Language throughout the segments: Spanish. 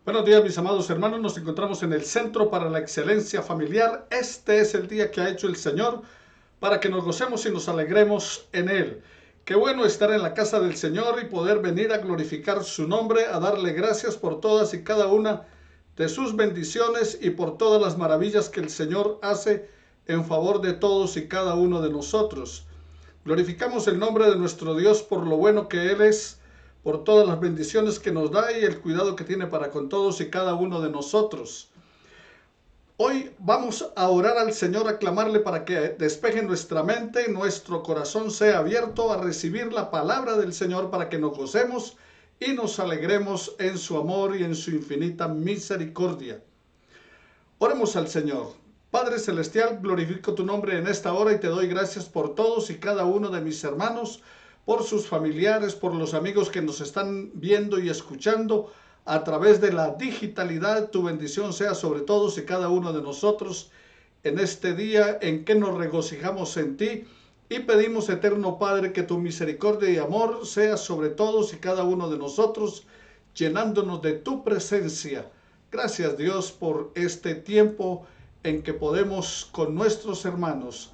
Buenos días, mis amados hermanos. Nos encontramos en el Centro para la Excelencia Familiar. Este es el día que ha hecho el Señor para que nos gocemos y nos alegremos en Él. Qué bueno estar en la casa del Señor y poder venir a glorificar su nombre, a darle gracias por todas y cada una de sus bendiciones y por todas las maravillas que el Señor hace en favor de todos y cada uno de nosotros. Glorificamos el nombre de nuestro Dios por lo bueno que Él es, por todas las bendiciones que nos da y el cuidado que tiene para con todos y cada uno de nosotros. Hoy vamos a orar al Señor, a clamarle para que despeje nuestra mente, nuestro corazón sea abierto a recibir la palabra del Señor para que nos gocemos y nos alegremos en su amor y en su infinita misericordia. Oremos al Señor. Padre Celestial, glorifico tu nombre en esta hora y te doy gracias por todos y cada uno de mis hermanos, por sus familiares, por los amigos que nos están viendo y escuchando a través de la digitalidad. Tu bendición sea sobre todos y cada uno de nosotros en este día en que nos regocijamos en ti y pedimos, eterno Padre, que tu misericordia y amor sea sobre todos y cada uno de nosotros, llenándonos de tu presencia. Gracias, Dios, por este tiempo en que podemos con nuestros hermanos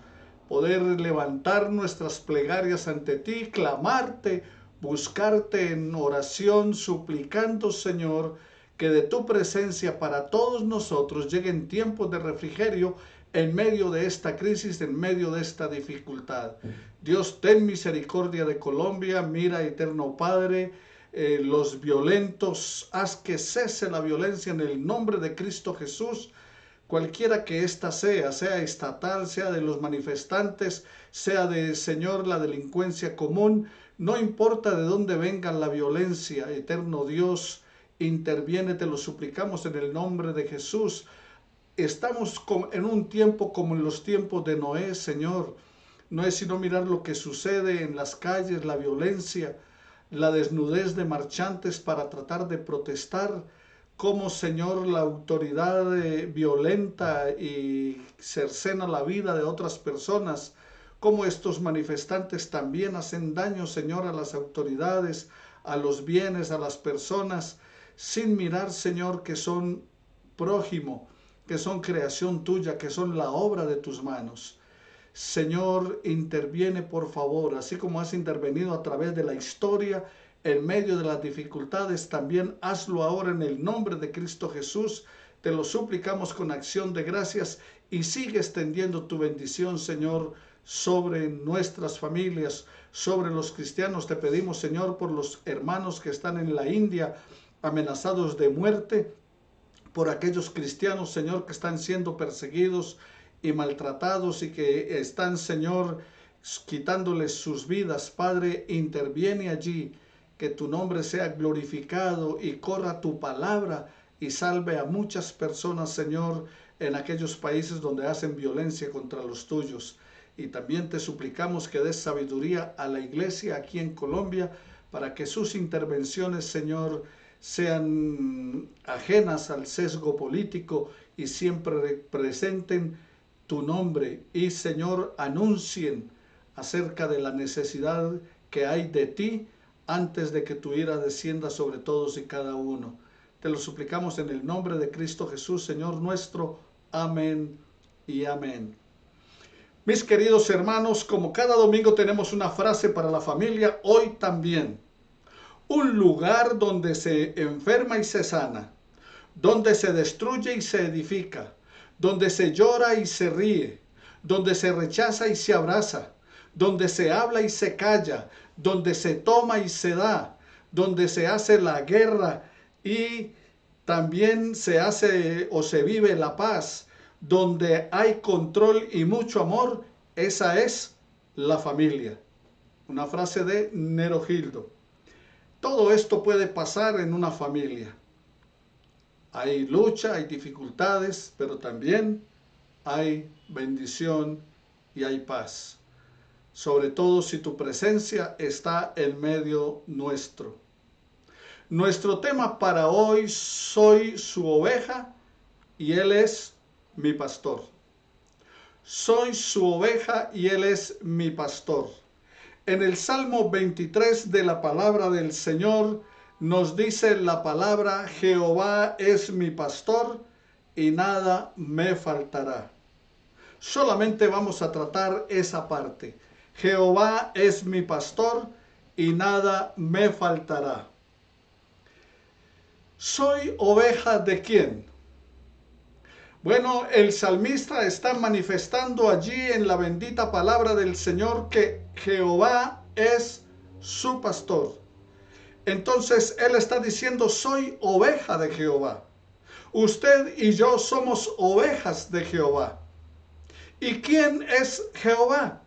poder levantar nuestras plegarias ante ti, clamarte, buscarte en oración, suplicando, Señor, que de tu presencia para todos nosotros lleguen tiempos de refrigerio en medio de esta crisis, en medio de esta dificultad. Dios, ten misericordia de Colombia. Mira, eterno Padre, los violentos, haz que cese la violencia en el nombre de Cristo Jesús, cualquiera que ésta sea, sea estatal, sea de los manifestantes, sea de, Señor, la delincuencia común, no importa de dónde venga la violencia, eterno Dios, interviene, te lo suplicamos en el nombre de Jesús. Estamos en un tiempo como en los tiempos de Noé, Señor. No es sino mirar lo que sucede en las calles, la violencia, la desnudez de marchantes para tratar de protestar, cómo, Señor, la autoridad violenta y cercena la vida de otras personas, cómo estos manifestantes también hacen daño, Señor, a las autoridades, a los bienes, a las personas, sin mirar, Señor, que son prójimo, que son creación tuya, que son la obra de tus manos. Señor, interviene por favor, así como has intervenido a través de la historia, en medio de las dificultades, también hazlo ahora en el nombre de Cristo Jesús. Te lo suplicamos con acción de gracias y sigue extendiendo tu bendición, Señor, sobre nuestras familias, sobre los cristianos. Te pedimos, Señor, por los hermanos que están en la India amenazados de muerte, por aquellos cristianos, Señor, que están siendo perseguidos y maltratados y que están, Señor, quitándoles sus vidas. Padre, interviene allí, que tu nombre sea glorificado y corra tu palabra y salve a muchas personas, Señor, en aquellos países donde hacen violencia contra los tuyos. Y también te suplicamos que des sabiduría a la iglesia aquí en Colombia para que sus intervenciones, Señor, sean ajenas al sesgo político y siempre representen tu nombre y, Señor, anuncien acerca de la necesidad que hay de ti antes de que tu ira descienda sobre todos y cada uno. Te lo suplicamos en el nombre de Cristo Jesús, Señor nuestro. Amén y amén. Mis queridos hermanos, como cada domingo tenemos una frase para la familia, hoy también. Un lugar donde se enferma y se sana, donde se destruye y se edifica, donde se llora y se ríe, donde se rechaza y se abraza, donde se habla y se calla, donde se toma y se da, donde se hace la guerra y también se hace o se vive la paz, donde hay control y mucho amor. Esa es la familia. Una frase de Nerogildo. Todo esto puede pasar en una familia. Hay lucha, hay dificultades, pero también hay bendición y hay paz. Sobre todo si tu presencia está en medio nuestro. Nuestro tema para hoy: soy su oveja y Él es mi pastor. Soy su oveja y Él es mi pastor. En el Salmo 23 de la palabra del Señor nos dice la palabra: Jehová es mi pastor y nada me faltará. Solamente vamos a tratar esa parte. Jehová es mi pastor y nada me faltará. ¿Soy oveja de quién? Bueno, el salmista está manifestando allí en la bendita palabra del Señor que Jehová es su pastor. Entonces él está diciendo: soy oveja de Jehová. Usted y yo somos ovejas de Jehová. ¿Y quién es Jehová?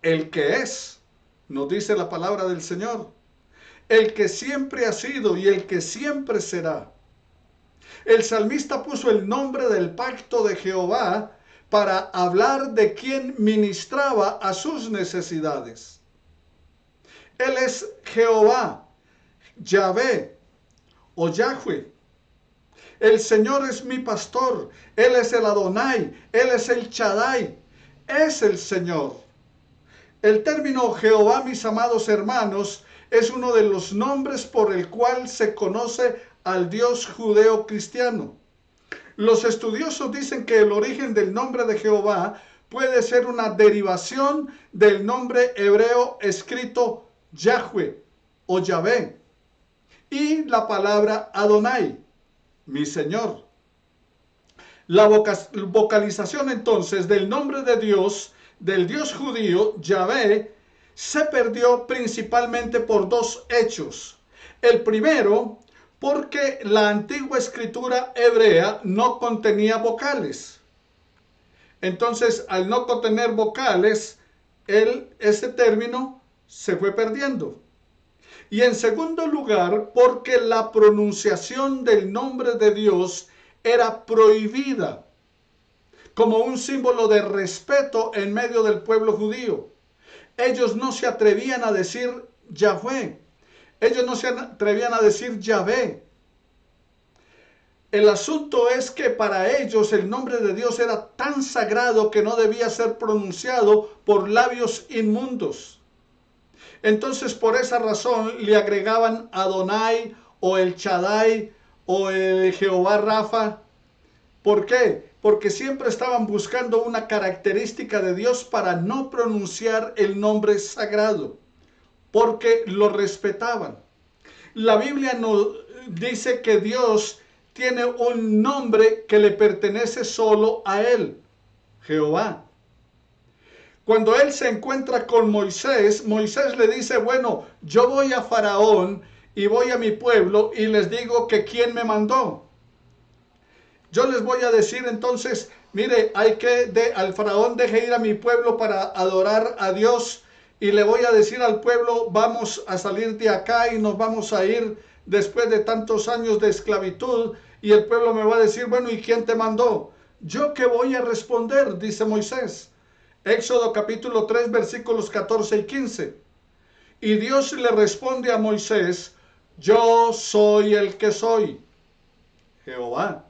El que es, nos dice la palabra del Señor. El que siempre ha sido y el que siempre será. El salmista puso el nombre del pacto de Jehová para hablar de quien ministraba a sus necesidades. Él es Jehová, Yahvé o Yahweh. El Señor es mi pastor. Él es el Adonai. Él es el Shaddai. Es el Señor. El término Jehová, mis amados hermanos, es uno de los nombres por el cual se conoce al Dios judeo-cristiano. Los estudiosos dicen que el origen del nombre de Jehová puede ser una derivación del nombre hebreo escrito Yahweh o Yahvé y la palabra Adonai, mi Señor. La vocalización entonces del nombre de Dios, del Dios judío, Yahvé, se perdió principalmente por dos hechos. El primero, porque la antigua escritura hebrea no contenía vocales. Entonces, al no contener vocales, ese término se fue perdiendo. Y en segundo lugar, porque la pronunciación del nombre de Dios era prohibida como un símbolo de respeto en medio del pueblo judío. Ellos no se atrevían a decir Yahweh. Ellos no se atrevían a decir Yahvé. El asunto es que para ellos el nombre de Dios era tan sagrado que no debía ser pronunciado por labios inmundos. Entonces, por esa razón le agregaban Adonai o el Shaddai o el Jehová Rafa. ¿Por qué? Porque siempre estaban buscando una característica de Dios para no pronunciar el nombre sagrado, porque lo respetaban. La Biblia nos dice que Dios tiene un nombre que le pertenece solo a Él, Jehová. Cuando Él se encuentra con Moisés, Moisés le dice: bueno, yo voy a Faraón y voy a mi pueblo y les digo que quién me mandó. Yo les voy a decir entonces: mire, al faraón deje ir a mi pueblo para adorar a Dios, y le voy a decir al pueblo: vamos a salir de acá y nos vamos a ir después de tantos años de esclavitud. Y el pueblo me va a decir: bueno, ¿y quién te mandó? ¿Yo qué voy a responder?, dice Moisés. Éxodo capítulo 3 versículos 14 y 15. Y Dios le responde a Moisés: yo soy el que soy, Jehová.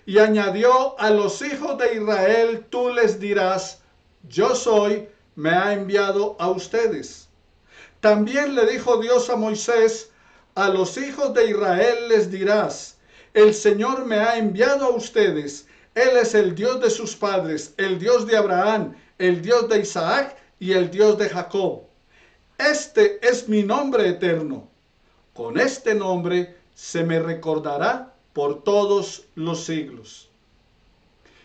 Y añadió: a los hijos de Israel tú les dirás: yo soy, me ha enviado a ustedes. También le dijo Dios a Moisés: a los hijos de Israel les dirás: el Señor me ha enviado a ustedes. Él es el Dios de sus padres, el Dios de Abraham, el Dios de Isaac y el Dios de Jacob. Este es mi nombre eterno. Con este nombre se me recordará por todos los siglos.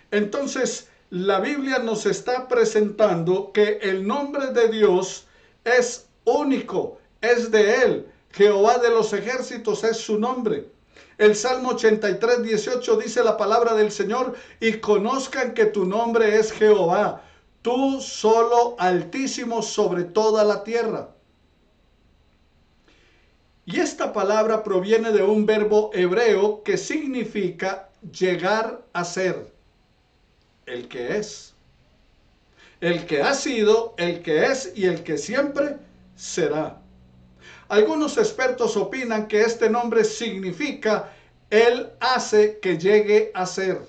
Entonces, la Biblia nos está presentando que el nombre de Dios es único, es de Él. Jehová de los ejércitos es su nombre. El Salmo 83, 18 dice la palabra del Señor: y conozcan que tu nombre es Jehová, tú solo altísimo sobre toda la tierra. Y esta palabra proviene de un verbo hebreo que significa llegar a ser. El que es. El que ha sido, el que es y el que siempre será. Algunos expertos opinan que este nombre significa Él hace que llegue a ser.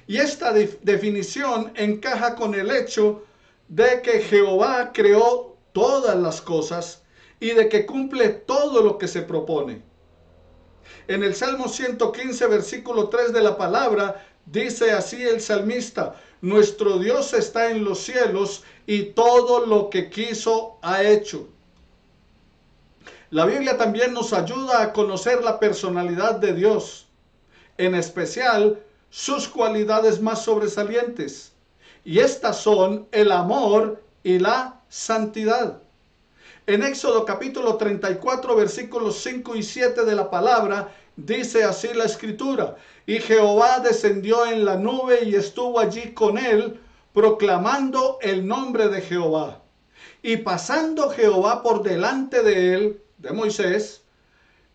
Y esta definición encaja con el hecho de que Jehová creó todas las cosas y de que cumple todo lo que se propone. En el Salmo 115, versículo 3 de la palabra, dice así el salmista: nuestro Dios está en los cielos y todo lo que quiso ha hecho. La Biblia también nos ayuda a conocer la personalidad de Dios, en especial sus cualidades más sobresalientes. Y estas son el amor y la santidad. En Éxodo capítulo 34, versículos 5 y 7 de la palabra, dice así la escritura: y Jehová descendió en la nube y estuvo allí con él, proclamando el nombre de Jehová. Y pasando Jehová por delante de él, de Moisés,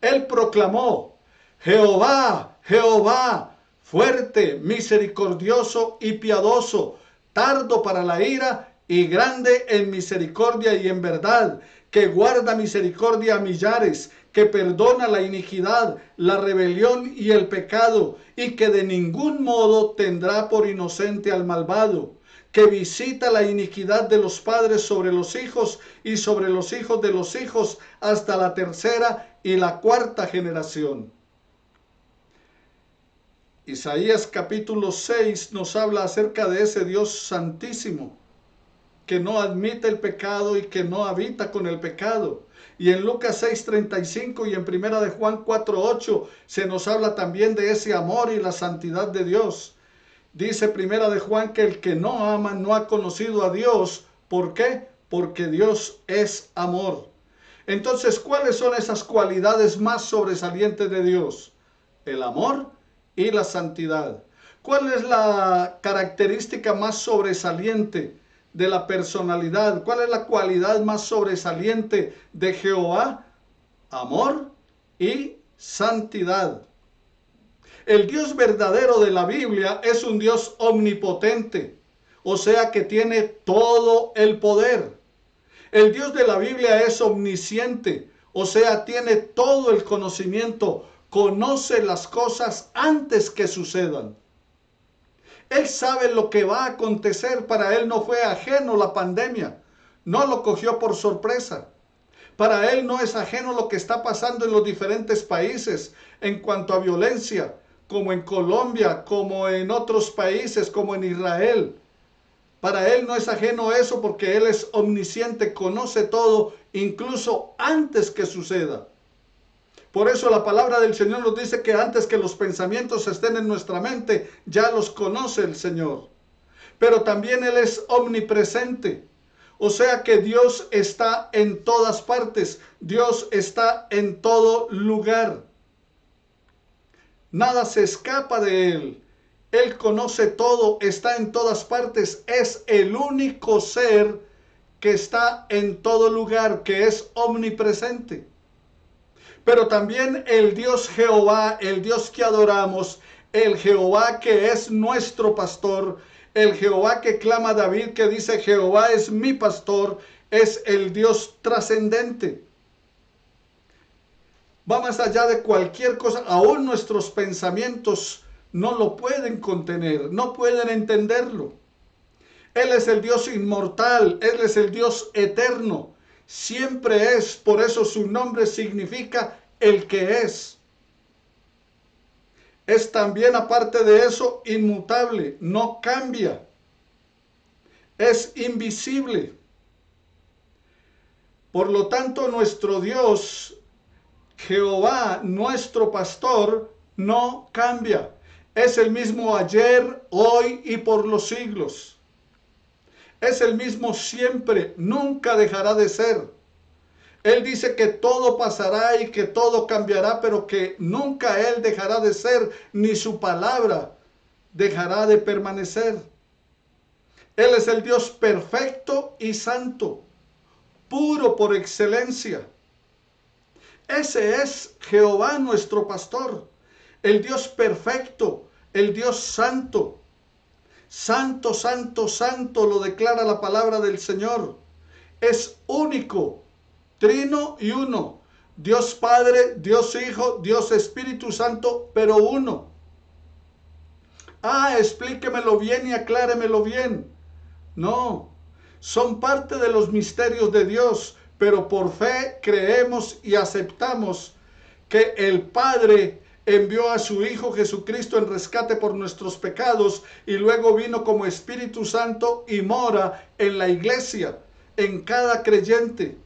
él proclamó: Jehová, Jehová, fuerte, misericordioso y piadoso, tardo para la ira y grande en misericordia y en verdad, que guarda misericordia a millares, que perdona la iniquidad, la rebelión y el pecado, y que de ningún modo tendrá por inocente al malvado, que visita la iniquidad de los padres sobre los hijos y sobre los hijos de los hijos hasta la tercera y la cuarta generación. Isaías capítulo 6 nos habla acerca de ese Dios santísimo, que no admite el pecado y que no habita con el pecado. Y en Lucas 6:35 y en Primera de Juan 4:8 se nos habla también de ese amor y la santidad de Dios. Dice Primera de Juan que el que no ama no ha conocido a Dios. ¿Por qué? Porque Dios es amor. Entonces, ¿cuáles son esas cualidades más sobresalientes de Dios? El amor y la santidad. ¿Cuál es la característica más sobresaliente de la personalidad? ¿Cuál es la cualidad más sobresaliente de Jehová? Amor y santidad. El Dios verdadero de la Biblia es un Dios omnipotente, o sea que tiene todo el poder. El Dios de la Biblia es omnisciente, o sea, tiene todo el conocimiento, conoce las cosas antes que sucedan. Él sabe lo que va a acontecer. Para él no fue ajeno la pandemia, no lo cogió por sorpresa. Para él no es ajeno lo que está pasando en los diferentes países en cuanto a violencia, como en Colombia, como en otros países, como en Israel. Para él no es ajeno eso, porque él es omnisciente, conoce todo, incluso antes que suceda. Por eso la palabra del Señor nos dice que antes que los pensamientos estén en nuestra mente, ya los conoce el Señor. Pero también Él es omnipresente. O sea que Dios está en todas partes. Dios está en todo lugar. Nada se escapa de Él. Él conoce todo, está en todas partes. Es el único ser que está en todo lugar, que es omnipresente. Pero también el Dios Jehová, el Dios que adoramos, el Jehová que es nuestro pastor, el Jehová que clama David, que dice: Jehová es mi pastor, es el Dios trascendente. Va más allá de cualquier cosa. Aún nuestros pensamientos no lo pueden contener, no pueden entenderlo. Él es el Dios inmortal, Él es el Dios eterno. Siempre es, por eso su nombre significa el que es. Es también, aparte de eso, inmutable, no cambia. Es invisible. Por lo tanto, nuestro Dios, Jehová, nuestro pastor, no cambia. Es el mismo ayer, hoy y por los siglos. Es el mismo siempre, nunca dejará de ser. Él dice que todo pasará y que todo cambiará, pero que nunca Él dejará de ser, ni su palabra dejará de permanecer. Él es el Dios perfecto y santo, puro por excelencia. Ese es Jehová nuestro pastor, el Dios perfecto, el Dios santo. Santo, santo, santo, lo declara la palabra del Señor. Es único, trino y uno. Dios Padre, Dios Hijo, Dios Espíritu Santo, pero uno. Explíquemelo bien y acláremelo bien. No, son parte de los misterios de Dios, pero por fe creemos y aceptamos que el Padre envió a su Hijo Jesucristo en rescate por nuestros pecados y luego vino como Espíritu Santo y mora en la iglesia, en cada creyente.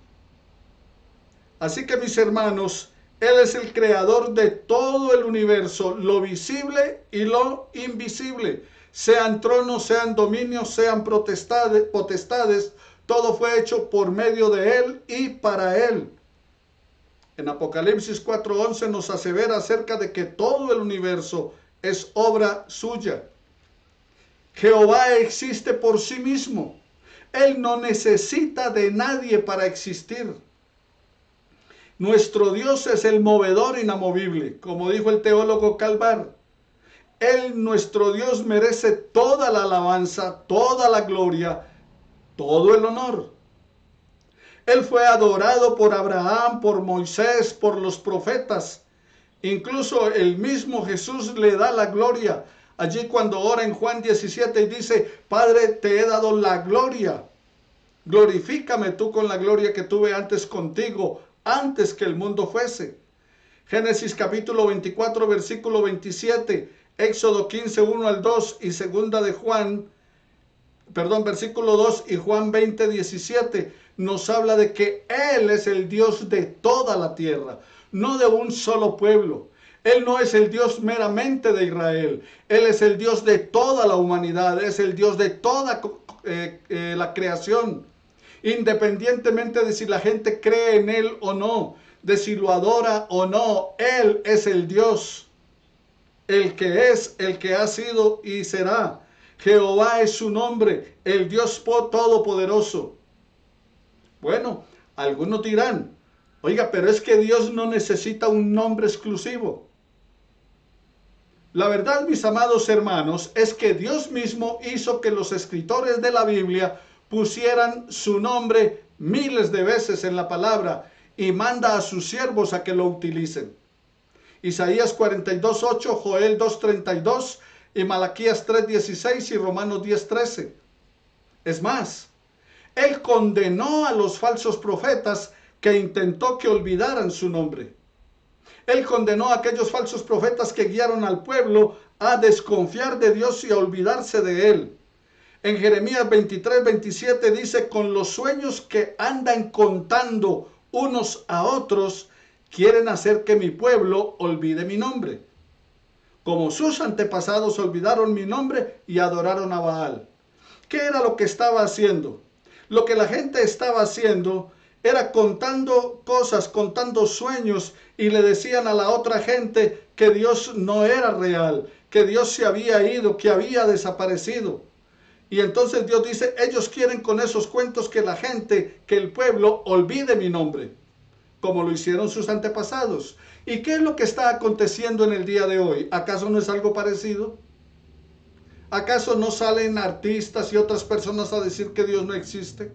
Así que, mis hermanos, Él es el creador de todo el universo, lo visible y lo invisible. Sean tronos, sean dominios, sean potestades, todo fue hecho por medio de Él y para Él. En Apocalipsis 4:11 nos asevera acerca de que todo el universo es obra suya. Jehová existe por sí mismo. Él no necesita de nadie para existir. Nuestro Dios es el movedor inamovible, como dijo el teólogo Calvar. Él, nuestro Dios, merece toda la alabanza, toda la gloria, todo el honor. Él fue adorado por Abraham, por Moisés, por los profetas. Incluso el mismo Jesús le da la gloria. Allí cuando ora en Juan 17 y dice, Padre, te he dado la gloria. Glorifícame tú con la gloria que tuve antes contigo, antes que el mundo fuese. Génesis capítulo 24, versículo 27, Éxodo 15, 1 al 2 y segunda de Juan, versículo 2 y Juan 20, 17, nos habla de que Él es el Dios de toda la tierra, no de un solo pueblo. Él no es el Dios meramente de Israel. Él es el Dios de toda la humanidad, es el Dios de toda la creación. Independientemente de si la gente cree en Él o no, de si lo adora o no, Él es el Dios, el que es, el que ha sido y será. Jehová es su nombre, el Dios todopoderoso. Bueno, algunos dirán, oiga, pero es que Dios no necesita un nombre exclusivo. La verdad, mis amados hermanos, es que Dios mismo hizo que los escritores de la Biblia pusieran su nombre miles de veces en la palabra y manda a sus siervos a que lo utilicen. Isaías 42:8, Joel 2:32 y Malaquías 3:16 y Romanos 10:13. Es más, Él condenó a los falsos profetas que intentó que olvidaran su nombre. Él condenó a aquellos falsos profetas que guiaron al pueblo a desconfiar de Dios y a olvidarse de Él. En Jeremías 23:27 dice, con los sueños que andan contando unos a otros, quieren hacer que mi pueblo olvide mi nombre. Como sus antepasados olvidaron mi nombre y adoraron a Baal. ¿Qué era lo que estaba haciendo? Lo que la gente estaba haciendo era contando cosas, contando sueños, y le decían a la otra gente que Dios no era real, que Dios se había ido, que había desaparecido. Y entonces Dios dice, ellos quieren con esos cuentos que la gente, que el pueblo olvide mi nombre, como lo hicieron sus antepasados. ¿Y qué es lo que está aconteciendo en el día de hoy? ¿Acaso no es algo parecido? ¿Acaso no salen artistas y otras personas a decir que Dios no existe?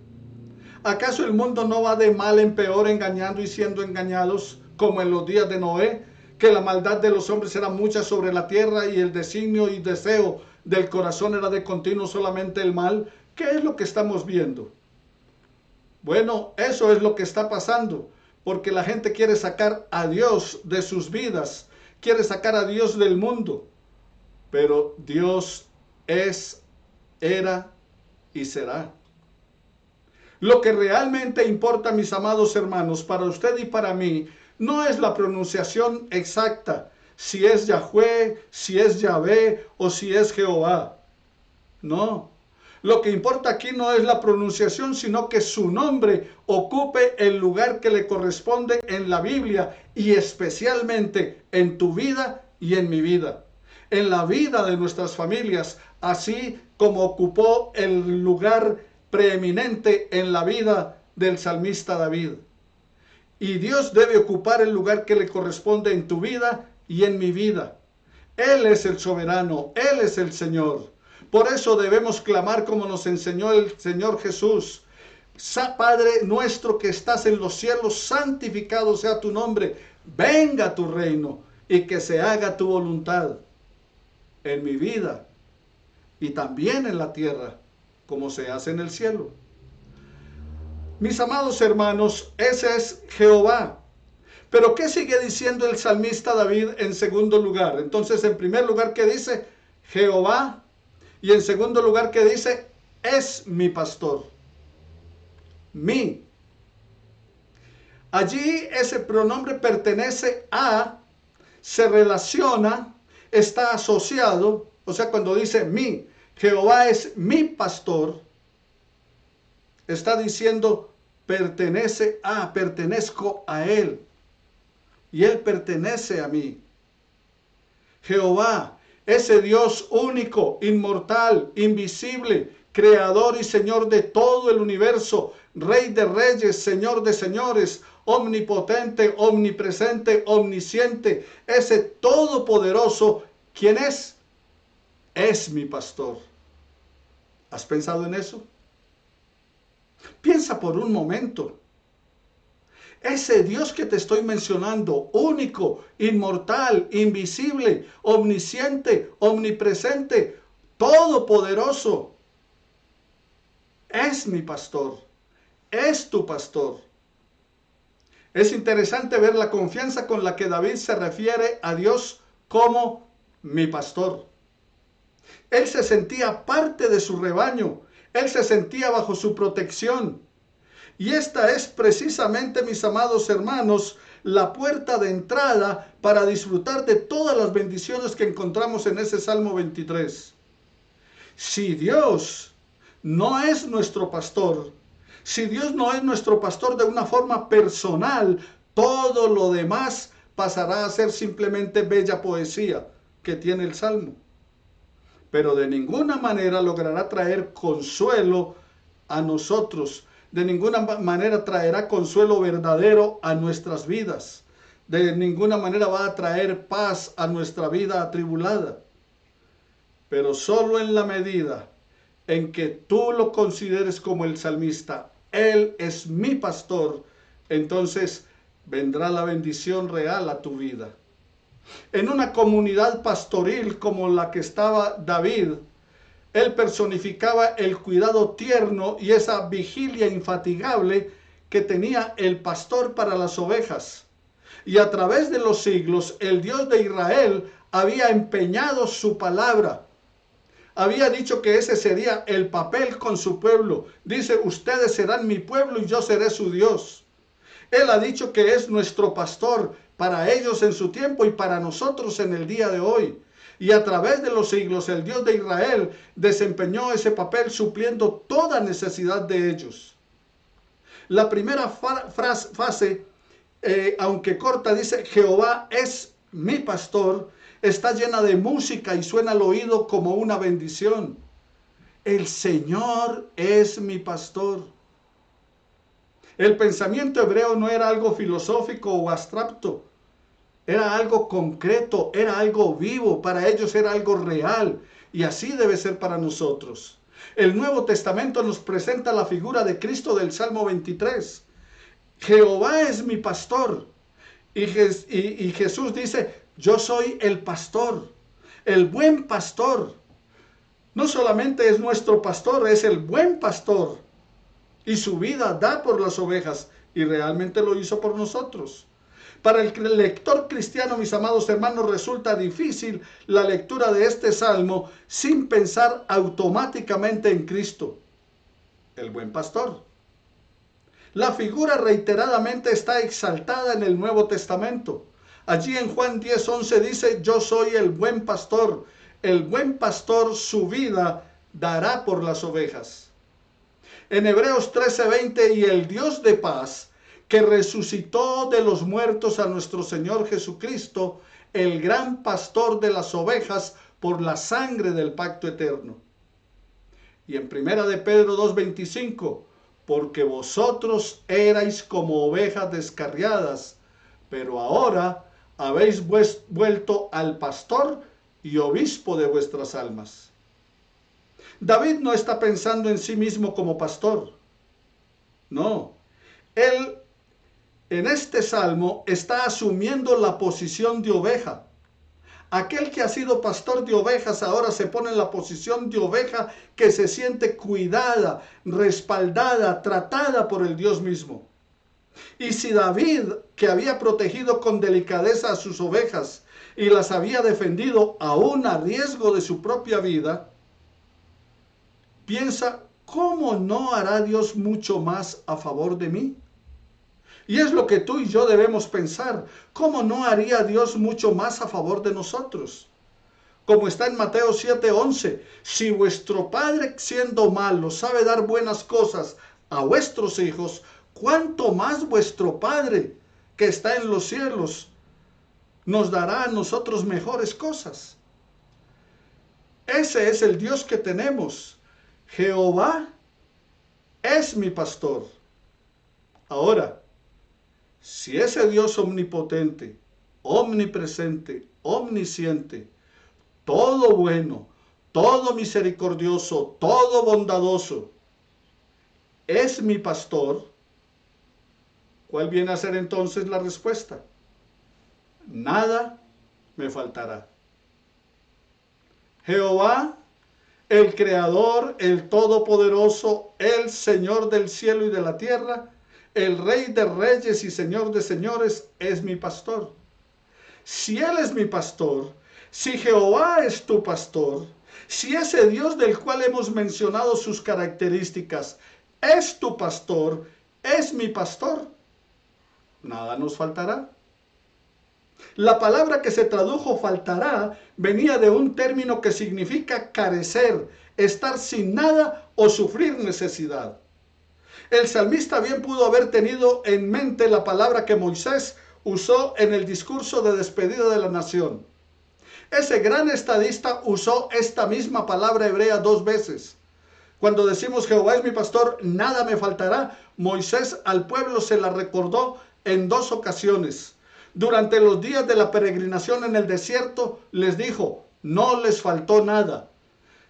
¿Acaso el mundo no va de mal en peor engañando y siendo engañados como en los días de Noé? Que la maldad de los hombres era mucha sobre la tierra y el designio y deseo del corazón era de continuo solamente el mal. ¿Qué es lo que estamos viendo? Bueno, eso es lo que está pasando, porque la gente quiere sacar a Dios de sus vidas, quiere sacar a Dios del mundo, pero Dios es, era y será. Lo que realmente importa, mis amados hermanos, para usted y para mí, no es la pronunciación exacta, si es Yahweh, si es Yahvé o si es Jehová. No. Lo que importa aquí no es la pronunciación, sino que su nombre ocupe el lugar que le corresponde en la Biblia y especialmente en tu vida y en mi vida. En la vida de nuestras familias, así como ocupó el lugar preeminente en la vida del salmista David. Y Dios debe ocupar el lugar que le corresponde en tu vida y en mi vida. Él es el soberano, Él es el Señor. Por eso debemos clamar como nos enseñó el Señor Jesús. Padre nuestro que estás en los cielos, santificado sea tu nombre. Venga tu reino y que se haga tu voluntad en mi vida y también en la tierra, como se hace en el cielo. Mis amados hermanos, ese es Jehová. Pero ¿qué sigue diciendo el salmista David en segundo lugar? Entonces, en primer lugar, ¿qué dice? Jehová. Y en segundo lugar, ¿qué dice? Es mi pastor. Mi. Allí ese pronombre pertenece a, se relaciona, está asociado. O sea, cuando dice mi, Jehová es mi pastor, está diciendo pertenezco a él. Y él pertenece a mí. Jehová, ese Dios único, inmortal, invisible, creador y señor de todo el universo, rey de reyes, señor de señores, omnipotente, omnipresente, omnisciente, ese todopoderoso, ¿quién es? Es mi pastor. ¿Has pensado en eso? Piensa por un momento. Ese Dios que te estoy mencionando, único, inmortal, invisible, omnisciente, omnipresente, todopoderoso, es mi pastor, es tu pastor. Es interesante ver la confianza con la que David se refiere a Dios como mi pastor. Él se sentía parte de su rebaño, él se sentía bajo su protección. Y esta es precisamente, mis amados hermanos, la puerta de entrada para disfrutar de todas las bendiciones que encontramos en ese Salmo 23. Si Dios no es nuestro pastor, si Dios no es nuestro pastor de una forma personal, todo lo demás pasará a ser simplemente bella poesía que tiene el Salmo. Pero de ninguna manera logrará traer consuelo a nosotros. De ninguna manera traerá consuelo verdadero a nuestras vidas. De ninguna manera va a traer paz a nuestra vida atribulada. Pero solo en la medida en que tú lo consideres como el salmista, Él es mi pastor, entonces vendrá la bendición real a tu vida. En una comunidad pastoril como la que estaba David, él personificaba el cuidado tierno y esa vigilia infatigable que tenía el pastor para las ovejas. Y a través de los siglos, el Dios de Israel había empeñado su palabra. Había dicho que ese sería el papel con su pueblo. Dice, ustedes serán mi pueblo y yo seré su Dios. Él ha dicho que es nuestro pastor para ellos en su tiempo y para nosotros en el día de hoy. Y a través de los siglos el Dios de Israel desempeñó ese papel supliendo toda necesidad de ellos. La primera fase, aunque corta, dice Jehová es mi pastor, está llena de música y suena al oído como una bendición. El Señor es mi pastor. El pensamiento hebreo no era algo filosófico o abstracto. Era algo concreto, era algo vivo, para ellos era algo real, y así debe ser para nosotros. El Nuevo Testamento nos presenta la figura de Cristo del Salmo 23. Jehová es mi pastor, y Jesús dice, yo soy el pastor, el buen pastor. No solamente es nuestro pastor, es el buen pastor, y su vida da por las ovejas, y realmente lo hizo por nosotros. Para el lector cristiano, mis amados hermanos, resulta difícil la lectura de este salmo sin pensar automáticamente en Cristo, el buen pastor. La figura reiteradamente está exaltada en el Nuevo Testamento. Allí en Juan 10:11 dice, yo soy el buen pastor su vida dará por las ovejas. En Hebreos 13:20, y el Dios de paz, que resucitó de los muertos a nuestro Señor Jesucristo, el gran pastor de las ovejas, por la sangre del pacto eterno. Y en Primera de Pedro 2:25, porque vosotros erais como ovejas descarriadas, pero ahora habéis vuelto al pastor y obispo de vuestras almas. David no está pensando en sí mismo como pastor. No, él en este salmo está asumiendo la posición de oveja. Aquel que ha sido pastor de ovejas ahora se pone en la posición de oveja que se siente cuidada, respaldada, tratada por el Dios mismo. Y si David, que había protegido con delicadeza a sus ovejas y las había defendido aún a riesgo de su propia vida, piensa, ¿cómo no hará Dios mucho más a favor de mí? Y es lo que tú y yo debemos pensar. ¿Cómo no haría Dios mucho más a favor de nosotros? Como está en Mateo 7:11, si vuestro Padre siendo malo sabe dar buenas cosas a vuestros hijos, ¿cuánto más vuestro Padre que está en los cielos nos dará a nosotros mejores cosas? Ese es el Dios que tenemos. Jehová es mi pastor. Ahora, si ese Dios omnipotente, omnipresente, omnisciente, todo bueno, todo misericordioso, todo bondadoso, es mi pastor, ¿cuál viene a ser entonces la respuesta? Nada me faltará. Jehová, el Creador, el Todopoderoso, el Señor del cielo y de la tierra, el Rey de reyes y Señor de señores, es mi pastor. Si Él es mi pastor, si Jehová es tu pastor, si ese Dios del cual hemos mencionado sus características es tu pastor, es mi pastor, nada nos faltará. La palabra que se tradujo faltará venía de un término que significa carecer, estar sin nada o sufrir necesidad. El salmista bien pudo haber tenido en mente la palabra que Moisés usó en el discurso de despedida de la nación. Ese gran estadista usó esta misma palabra hebrea 2 veces. Cuando decimos Jehová es mi pastor, nada me faltará, Moisés al pueblo se la recordó en 2 ocasiones. Durante los días de la peregrinación en el desierto les dijo, no les faltó nada.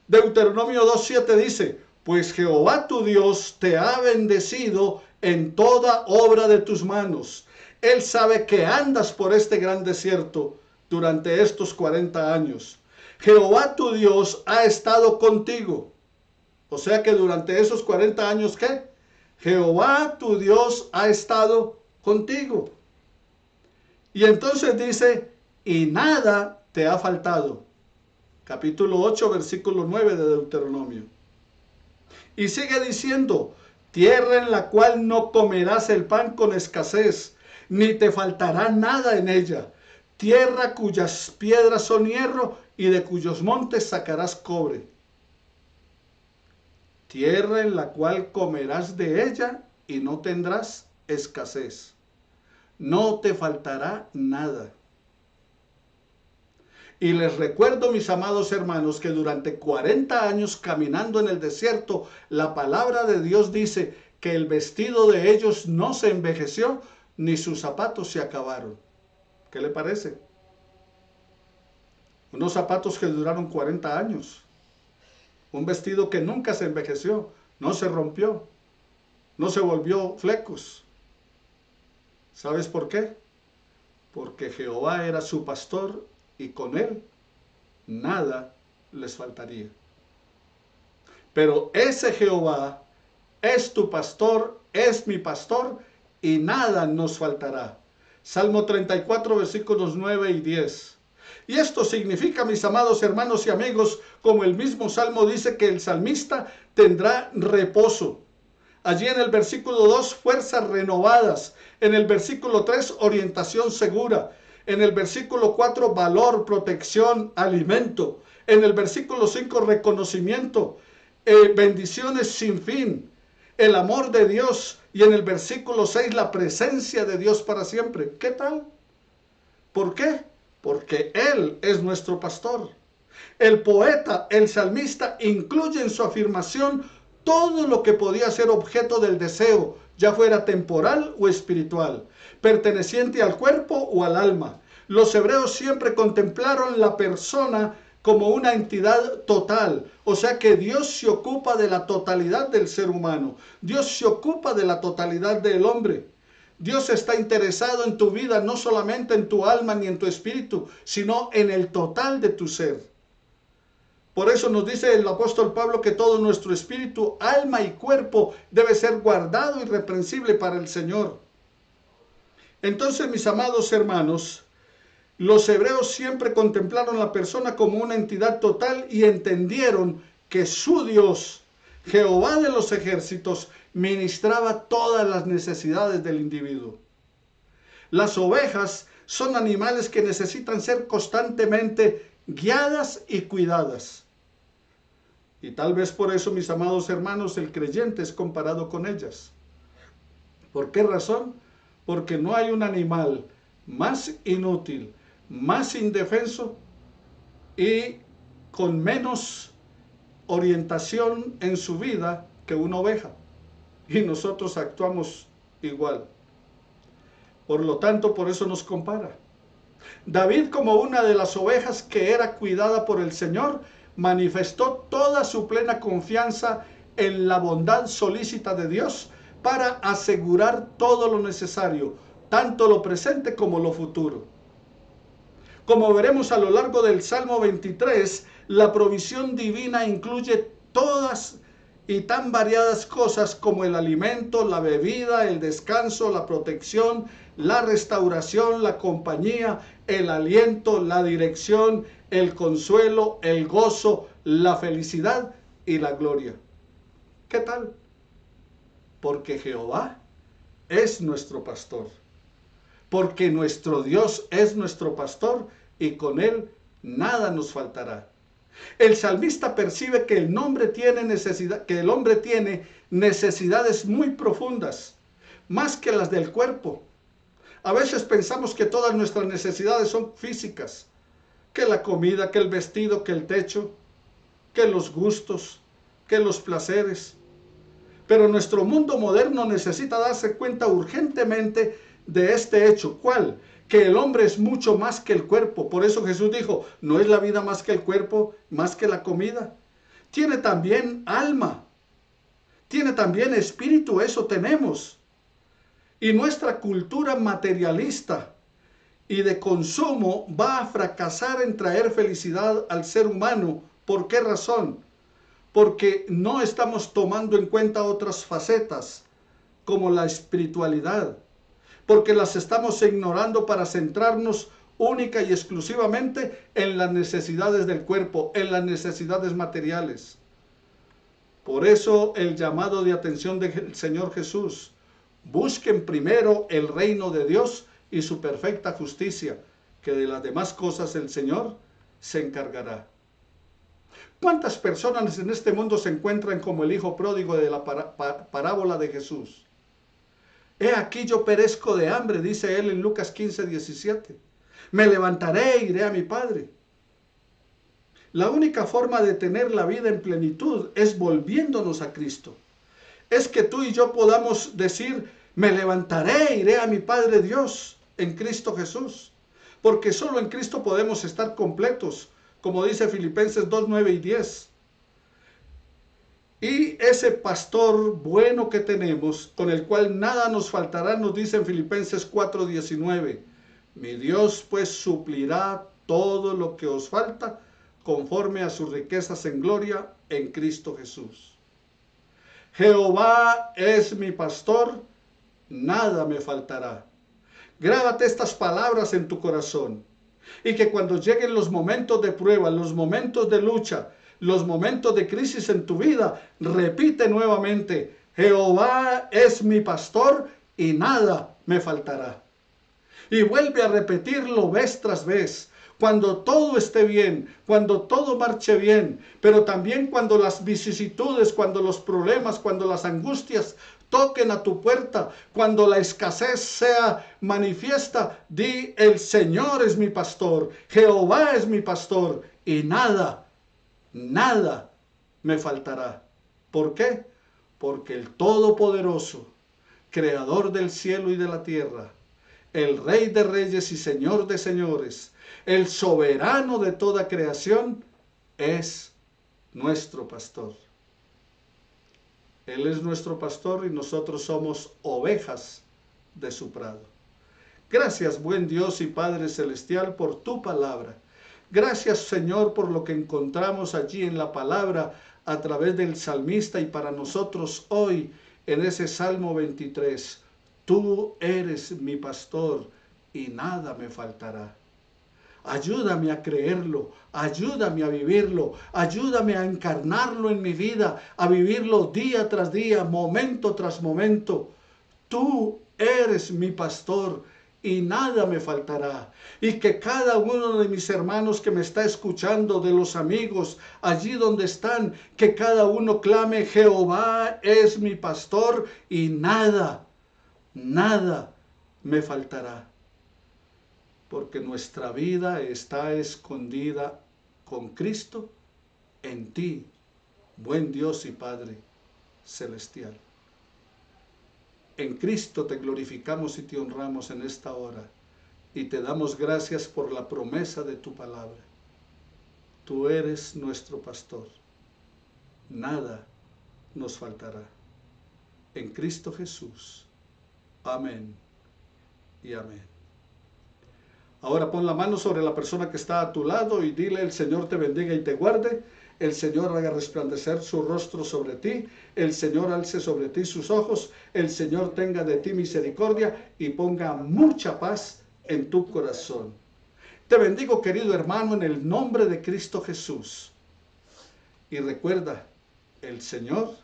Deuteronomio 2:7 dice, pues Jehová tu Dios te ha bendecido en toda obra de tus manos. Él sabe que andas por este gran desierto durante estos 40 años. Jehová tu Dios ha estado contigo. O sea que durante esos 40 años, ¿qué? Jehová tu Dios ha estado contigo. Y entonces dice, y nada te ha faltado. Capítulo 8, versículo 9 de Deuteronomio. Y sigue diciendo, tierra en la cual no comerás el pan con escasez, ni te faltará nada en ella. Tierra cuyas piedras son hierro y de cuyos montes sacarás cobre. Tierra en la cual comerás de ella y no tendrás escasez. No te faltará nada. Y les recuerdo, mis amados hermanos, que durante 40 años caminando en el desierto, la palabra de Dios dice que el vestido de ellos no se envejeció, ni sus zapatos se acabaron. ¿Qué le parece? Unos zapatos que duraron 40 años. Un vestido que nunca se envejeció, no se rompió, no se volvió flecos. ¿Sabes por qué? Porque Jehová era su pastor y con él nada les faltaría. Pero ese Jehová es tu pastor, es mi pastor y nada nos faltará. Salmo 34, versículos 9 y 10. Y esto significa, mis amados hermanos y amigos, como el mismo Salmo dice, que el salmista tendrá reposo. Allí en el versículo 2, fuerzas renovadas. En el versículo 3, orientación segura. En el versículo 4, valor, protección, alimento. En el versículo 5, reconocimiento, bendiciones sin fin, el amor de Dios. Y en el versículo 6, la presencia de Dios para siempre. ¿Qué tal? ¿Por qué? Porque Él es nuestro pastor. El poeta, el salmista, incluye en su afirmación todo lo que podía ser objeto del deseo, ya fuera temporal o espiritual, perteneciente al cuerpo o al alma. Los hebreos siempre contemplaron la persona como una entidad total, o sea que Dios se ocupa de la totalidad del ser humano, Dios se ocupa de la totalidad del hombre. Dios está interesado en tu vida, no solamente en tu alma ni en tu espíritu, sino en el total de tu ser. Por eso nos dice el apóstol Pablo que todo nuestro espíritu, alma y cuerpo debe ser guardado irreprensible para el Señor. Entonces, mis amados hermanos, los hebreos siempre contemplaron a la persona como una entidad total y entendieron que su Dios, Jehová de los ejércitos, ministraba todas las necesidades del individuo. Las ovejas son animales que necesitan ser constantemente guiadas y cuidadas. Y tal vez por eso, mis amados hermanos, el creyente es comparado con ellas. ¿Por qué razón? Porque no hay un animal más inútil, más indefenso y con menos orientación en su vida que una oveja. Y nosotros actuamos igual. Por lo tanto, por eso nos compara. David, como una de las ovejas que era cuidada por el Señor, manifestó toda su plena confianza en la bondad solícita de Dios para asegurar todo lo necesario, tanto lo presente como lo futuro. Como veremos a lo largo del Salmo 23, la provisión divina incluye todas y tan variadas cosas como el alimento, la bebida, el descanso, la protección, la restauración, la compañía, el aliento, la dirección, el consuelo, el gozo, la felicidad y la gloria. ¿Qué tal? Porque Jehová es nuestro pastor. Porque nuestro Dios es nuestro pastor y con él nada nos faltará. El salmista percibe que el hombre tiene necesidades muy profundas, más que las del cuerpo. A veces pensamos que todas nuestras necesidades son físicas, que la comida, que el vestido, que el techo, que los gustos, que los placeres. Pero nuestro mundo moderno necesita darse cuenta urgentemente de este hecho. ¿Cuál? Que el hombre es mucho más que el cuerpo. Por eso Jesús dijo, ¿no es la vida más que el cuerpo, más que la comida? Tiene también alma, tiene también espíritu, eso tenemos. Y nuestra cultura materialista y de consumo va a fracasar en traer felicidad al ser humano. ¿Por qué razón? Porque no estamos tomando en cuenta otras facetas, como la espiritualidad, porque las estamos ignorando para centrarnos única y exclusivamente en las necesidades del cuerpo, en las necesidades materiales. Por eso el llamado de atención del Señor Jesús: busquen primero el reino de Dios y su perfecta justicia, que de las demás cosas el Señor se encargará. ¿Cuántas personas en este mundo se encuentran como el hijo pródigo de la parábola de Jesús? He aquí yo perezco de hambre, dice él en Lucas 15:17. Me levantaré e iré a mi padre. La única forma de tener la vida en plenitud es volviéndonos a Cristo. Es que tú y yo podamos decir, me levantaré e iré a mi Padre Dios en Cristo Jesús. Porque solo en Cristo podemos estar completos, como dice Filipenses 2:9 y 10. Y ese pastor bueno que tenemos, con el cual nada nos faltará, nos dice en Filipenses 4:19. Mi Dios pues suplirá todo lo que os falta, conforme a sus riquezas en gloria en Cristo Jesús. Jehová es mi pastor, nada me faltará. Grábate estas palabras en tu corazón. Y que cuando lleguen los momentos de prueba, los momentos de lucha, los momentos de crisis en tu vida, repite nuevamente, Jehová es mi pastor y nada me faltará. Y vuelve a repetirlo vez tras vez, cuando todo esté bien, cuando todo marche bien, pero también cuando las vicisitudes, cuando los problemas, cuando las angustias toquen a tu puerta, cuando la escasez sea manifiesta, di, el Señor es mi pastor, Jehová es mi pastor, y nada me faltará. ¿Por qué? Porque el Todopoderoso, Creador del cielo y de la tierra, el Rey de reyes y Señor de señores, el soberano de toda creación, es nuestro pastor. Él es nuestro pastor y nosotros somos ovejas de su prado. Gracias, buen Dios y Padre Celestial, por tu palabra. Gracias, Señor, por lo que encontramos allí en la palabra a través del salmista y para nosotros hoy en ese Salmo 23. Tú eres mi pastor y nada me faltará. Ayúdame a creerlo, ayúdame a vivirlo, ayúdame a encarnarlo en mi vida, a vivirlo día tras día, momento tras momento. Tú eres mi pastor y nada me faltará. Y que cada uno de mis hermanos que me está escuchando, de los amigos, allí donde están, que cada uno clame: Jehová es mi pastor y nada me faltará. Porque nuestra vida está escondida con Cristo en ti, buen Dios y Padre Celestial. En Cristo te glorificamos y te honramos en esta hora y te damos gracias por la promesa de tu palabra. Tú eres nuestro pastor, nada nos faltará. En Cristo Jesús. Amén y amén. Ahora pon la mano sobre la persona que está a tu lado y dile: el Señor te bendiga y te guarde. El Señor haga resplandecer su rostro sobre ti. El Señor alce sobre ti sus ojos. El Señor tenga de ti misericordia y ponga mucha paz en tu corazón. Te bendigo, querido hermano, en el nombre de Cristo Jesús. Y recuerda, el Señor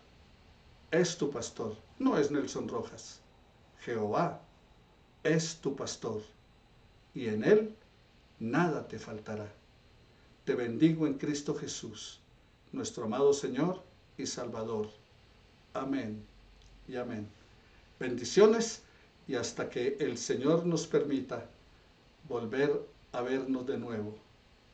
es tu pastor. No es Nelson Rojas. Jehová es tu pastor. Y en Él nada te faltará. Te bendigo en Cristo Jesús, nuestro amado Señor y Salvador. Amén y amén. Bendiciones y hasta que el Señor nos permita volver a vernos de nuevo.